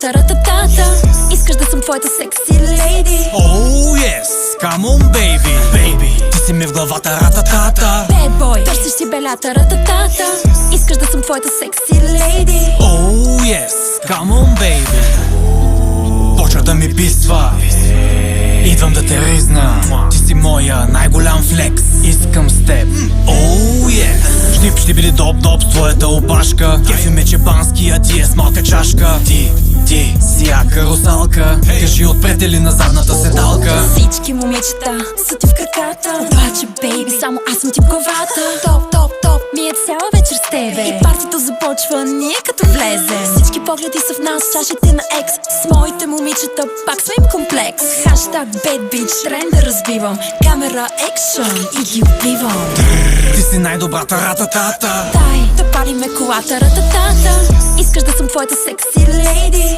белята рататата. Искаш да съм твоята секси лейди. Oh yes, come on baby, baby. Ти си ми в главата рататата. Bad boy, търсиш си белята рататата. Искаш да съм твоята секси лейди. Oh yes, come on baby. Почва да ми писва, идвам да те ризна. Ти си моя най-голям флекс. Искам с теб. Oh yes. Штип ще биде доп-доп с твоята опашка. Кефи ме чепански, а ти е с малка чашка. Ти си яка русалка. Кажи отпред или на задната седалка. Всички момичета са ти в краката. Обаче, бейби, само аз съм ти в главата. Топ, ми е цяла вечер с тебе. И партито започва ние като влезем. Всички погледи са в нас, чашите на екс. С моите момичета пак сме им комплекс. Хаштаг bad bitch, тренда разбивам. Камера екшън и ги убивам. Ти си най-добрата рататата. Дай да палиме колата рататата. Искаш да съм твоята секси лейди.